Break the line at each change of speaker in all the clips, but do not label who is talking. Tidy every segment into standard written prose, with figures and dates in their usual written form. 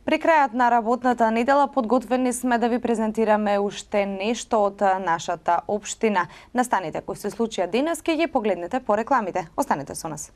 При крајот на работната недела подготвени сме да ви презентираме уште нешто од нашата општина. Настаните кои се случија денес ќе ги погледнете по рекламите. Останете со нас.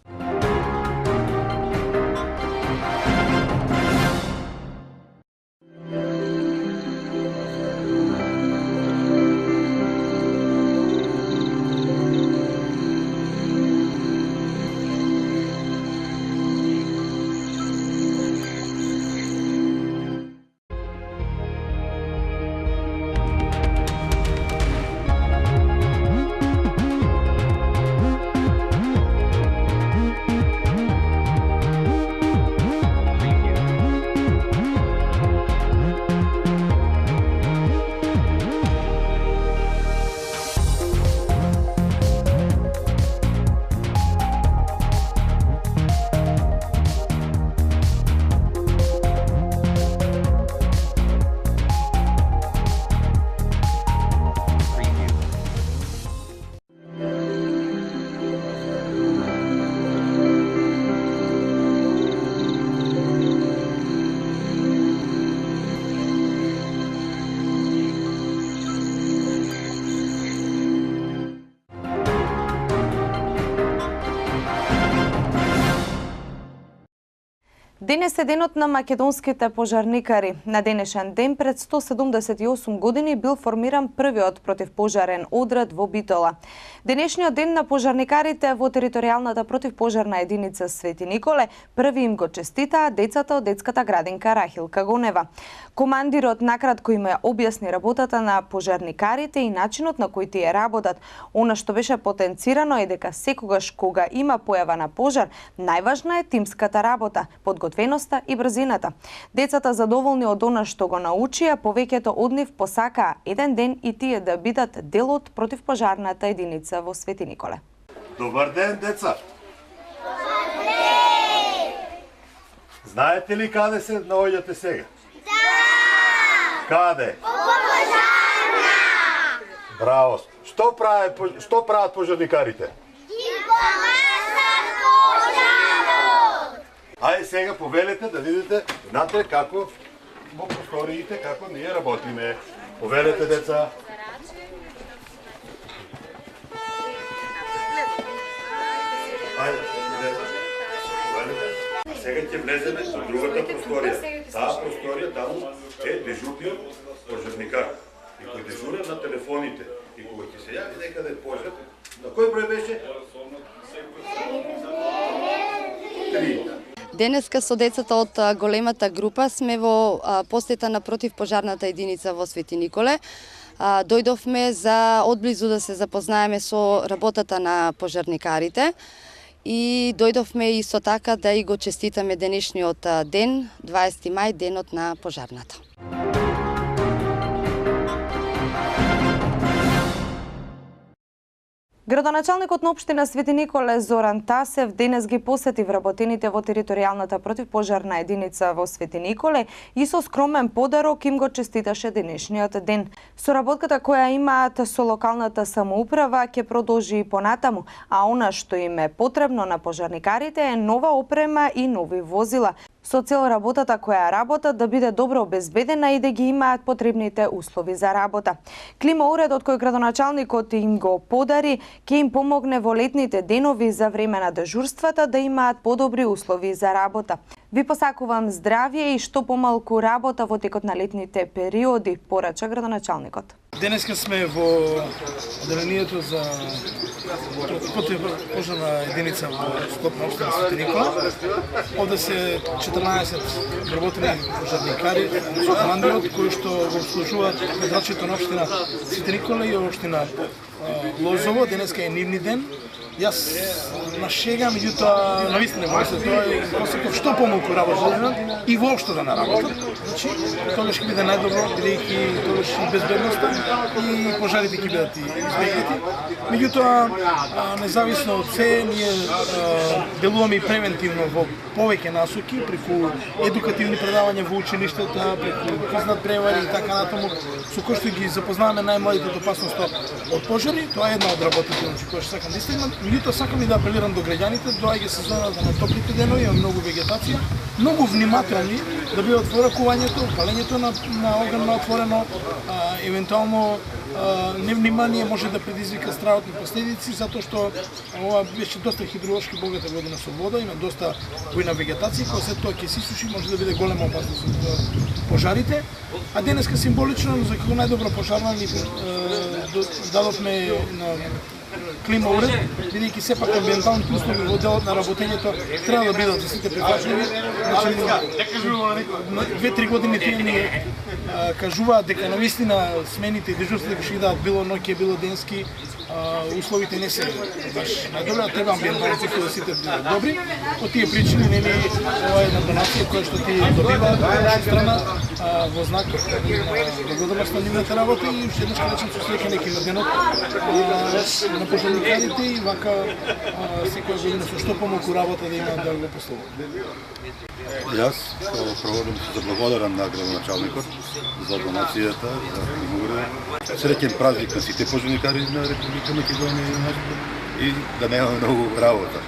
Денес е денот на македонските пожарникари. На денешен ден пред 178 години бил формиран првиот противпожарен одред во Битола. Денешниот ден на пожарникарите во територијалната противпожарна единица Свети Николе први им го честитаа децата од детската градинка Рахилка Гонева. Командирот накратко им објасни работата на пожарникарите и начинот на кој тие работат. Она што беше потенцирано е дека секогаш кога има појава на пожар, најважна е тимската работа, подготвеноста и брзината. Децата задоволни од она што го научија, повеќето од нив посакаа еден ден и тие да бидат дел од противпожарната единица во Свети Николе.
Добар ден, деца! Добар ден! Знаете ли каде се наоѓате сега?
Да!
Каде?
Пожарна!
Браво! Што прават пожарникарите?
Ги помагат пожарот!
Ајде сега повелете да видите внатре како во просториите како ние работиме. Повелете, деца. Ајде, деца. Повелете. Сега ќе влеземе во другата просторија. Таа просторија таму е дежурниот пожарникар. И кој дежура на телефоните. И кога ќе се јави некаде пожар, на кој број беше? 3.
Денеска со децата од големата група сме во посета на противпожарната единица во Свети Николе. Дојдовме за одблизу да се запознаеме со работата на пожарникарите и дојдовме исто така да и го честитаме денешниот ден, 20 мај, денот на пожарната.
Градоначалникот на општина Свети Николе Зоран Тасев денес ги посети вработените во територијалната противпожарна единица во Свети Николе и со скромен подарок им го честиташе денешниот ден. Соработката која имаат со локалната самоуправа ќе продолжи и понатаму, а она што им е потребно на пожарникарите е нова опрема и нови возила, со цел работата која работат да биде добро обезбедена и да ги имаат потребните услови за работа. Клима уредот кој градоначалникот им го подари ќе им помогне во летните денови за време на дежурствата да имаат подобри услови за работа. Ви посакувам здравје и што помалку работа во текот на летните периоди, порача градоначалникот.
Денеска сме во одделението за противпожарна единица во склопна општина Свети Николе. Овде се 14 вработени пожарникари со командирот кои што го обслужуваат градачето на општина Свети Николе и општина Лозово. Денеска е нивни ден. Јас на шега, меѓутоа навистина може се тоа и посекав што помалку работа и воопшто да не работам. Значи, тогаш ќе биде најдобро, бидејќи тогаш и безбедноста и пожарите ќе бидат избегнати. Меѓутоа, независно од се, ние делуваме и превентивно во повеќе насоки, преку едукативни предавања во училиштата, преку познат превари и така натаму, со кои што ги запознаваме најмладите од опасноста од пожари. Тоа е една од работите која што сакам да истакнам. Меѓутоа сакам и да апелирам до граѓаните, доаѓа сезоната на топлите денови, има многу вегетација, многу внимателни да бидат во ракувањето, палењето на оган на отворено, евентуално невнимание може да предизвика стравотни последици, затоа што ова беше доста хидролошки богата година со вода, има доста бујна вегетација, која след тоа ќе се исуши, може да биде голема опасност од пожарите. А денеска символично, за како најдобро пожарна ни дадовме на клима уред, бидејќи сепак амбиенталните услови во делот на работењето треба да бидат за сите прифатливи. Значи, 2-3 години тие ни кажуваат дека навистина смените и дежурствата ќе идат било ноќе, било денски, условите не се баш најдобри, треба амбиенталните услови да сите бидат добри. По тие причини нели ова е една донација која што ти добива од наша страна во знак на благодарност на нивната работа и уште еднаш кажам со среќа неки на денот на пожарникарите и вака секоја година со што помалку работа да имаат да го послуват.
Јас проводам се заблагодарам на градоначалникот за донацијата, за примуре. Среќен празник на сите пожарникари на Република Македонија и да немаме многу работа.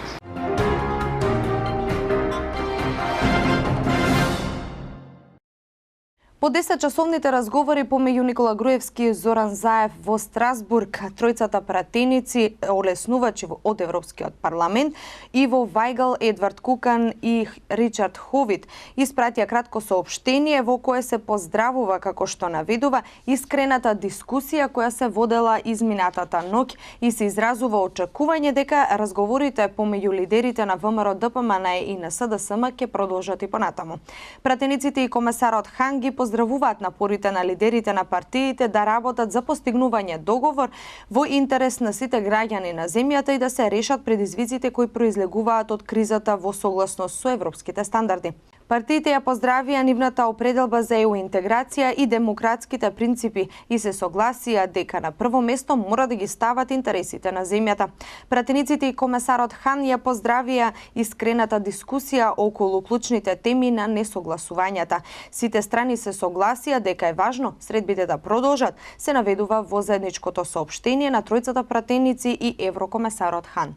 По 10-часовните разговори помеѓу Никола Груевски и Зоран Заев во Страсбург, тројцата пратеници, олеснувачи од Европскиот парламент, Иво Вајгал, Едвард Кукан и Ричард Ховит, испратија кратко соопштение во кое се поздравува, како што наведува, искрената дискусија која се водела изминатата ноќ и се изразува очекување дека разговорите помеѓу лидерите на ВМРО, ДПМН и на СДСМ ќе продолжат и понатаму. Пратениците и комесарот Хан ги поздравуваат напорите на лидерите на партиите да работат за постигнување договор во интерес на сите граѓани на земјата и да се решат предизвиците кои произлегуваат од кризата во согласност со европските стандарди. Партиите ја поздравија нивната определба за ЕУ интеграција и демократските принципи и се согласија дека на прво место мора да ги стават интересите на земјата. Пратениците и комесарот Хан ја поздравија искрената дискусија околу клучните теми на несогласувањата. Сите страни се согласија дека е важно средбите да продолжат, се наведува во заедничкото соопштение на тројцата пратеници и еврокомесарот Хан.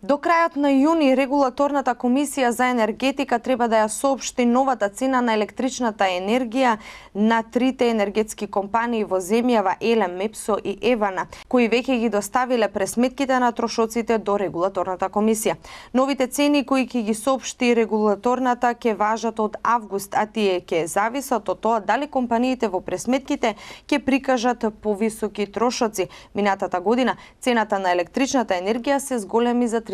До крајот на јуни регулаторната комисија за енергетика треба да ја соопшти новата цена на електричната енергија на трите енергетски компании во земјава Елем, Мепсо и Евана, кои веќе ги доставиле пресметките на трошоците до регулаторната комисија. Новите цени кои ќе ги соопшти регулаторната ќе важат од август, а тие ќе зависат од тоа дали компаниите во пресметките ќе прикажат повисоки трошоци. Минатата година цената на електричната енергија се зголеми за 3,5%.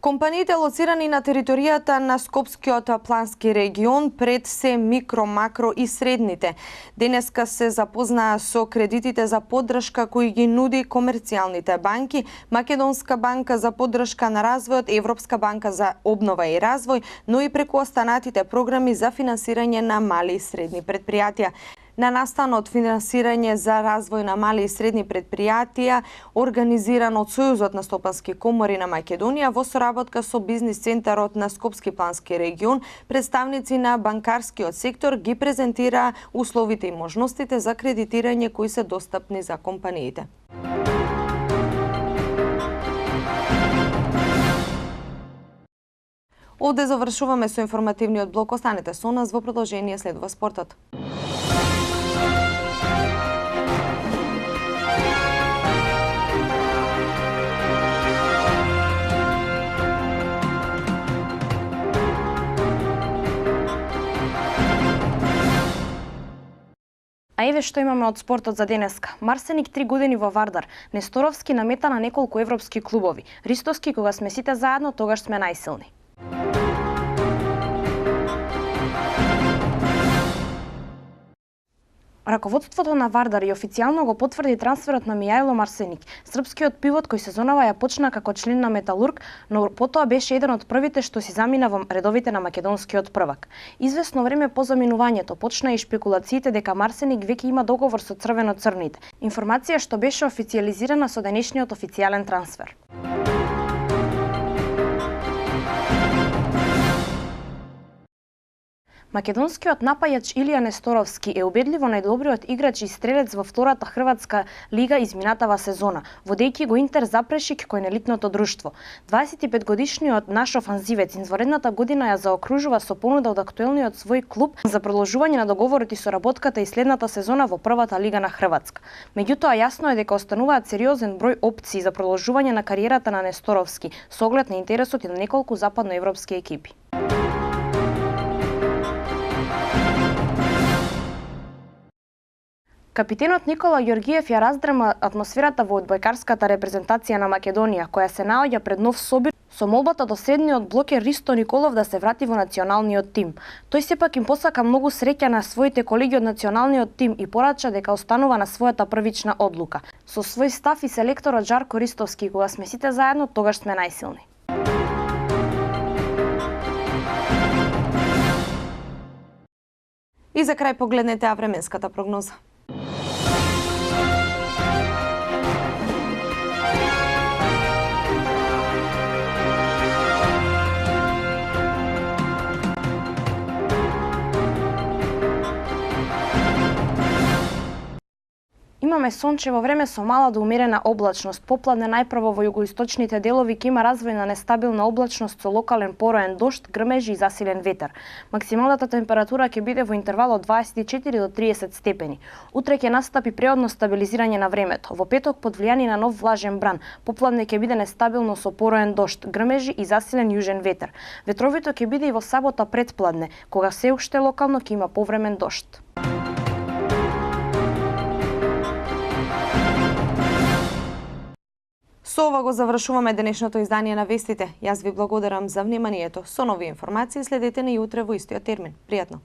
Компаниите лоцирани на територијата на Скопскиот плански регион пред се микро, макро и средните. Денеска се запознаа со кредитите за поддршка кои ги нуди комерцијалните банки, Македонска банка за поддршка на развојот, Европска банка за обнова и развој, но и преку останатите програми за финансирање на мали и средни предпријатија. На настанот финансирање за развој на мали и средни предпријатија, организиран од Сојузот на стопански комори на Македонија во соработка со бизнис центарот на Скопски плански регион, представници на банкарскиот сектор ги презентираа условите и можностите за кредитирање кои се достапни за компаниите. Овде завршуваме со информативниот блок. Останете со нас, во продолжение следува спортот.
А еве што имаме од спортот за денеска. Марсеник 3 години во Вардар, Несторовски намета на неколку европски клубови. Ристовски, кога сме сите заедно, тогаш сме најсилни. Раководството на Вардар и официјално го потврди трансферот на Мијајло Марсеник, српскиот пивот кој сезонава ја почна како член на Металург, но потоа беше еден од првите што си замина во редовите на македонскиот првак. Извесно време по заминувањето почна и шпекулациите дека Марсеник веќе има договор со црвено-црните. Информација што беше официјализирана со денешниот официјален трансфер. Македонскиот напајач Илија Несторовски е убедливо најдобриот играч и стрелец во втората хрватска лига изминатава сезона, водејќи го Интер запрешик кој на елитното друштво. 25-годишниот наш офанзивец изваредната година ја заокружува со понуда од актуелниот свој клуб за продолжување на договорот и соработката и следната сезона во првата лига на Хрватска. Меѓутоа јасно е дека остануваат сериозен број опции за продолжување на кариерата на Несторовски со оглед на интересот и на неколку западноевропски екипи. Капитенот Никола Ѓоргиев ја раздрема атмосферата во одбојкарската репрезентација на Македонија, која се наоѓа пред нов собир со молбата до средниот блокер Ристо Николов да се врати во националниот тим. Тој сепак им посака многу среќа на своите колеги од националниот тим и порача дека останува на својата првична одлука. Со свој став и селекторот Жарко Ристовски, кога сме сите заедно, тогаш сме најсилни.
И за крај погледнете временската прогноза.
Имаме сончево време со мала до умерена облачност. Попладне најпрво во југоисточните делови ќе има развој на нестабилна облачност со локален пороен дожд, грмежи и засилен ветер. Максималната температура ќе биде во интервал од 24 до 30 степени. Утре ќе настапи преодно стабилизирање на времето. Во петок под влијание на нов влажен бран, попладне ќе биде нестабилно со пороен дожд, грмежи и засилен јужен ветер. Ветровито ќе биде и во сабота предпладне, кога се уште локално ќе има повремен дожд.
Со ова го завршуваме денешното издание на вестите. Јас ви благодарам за вниманието. Со нови информации следете ни утре во истиот термин. Пријатно!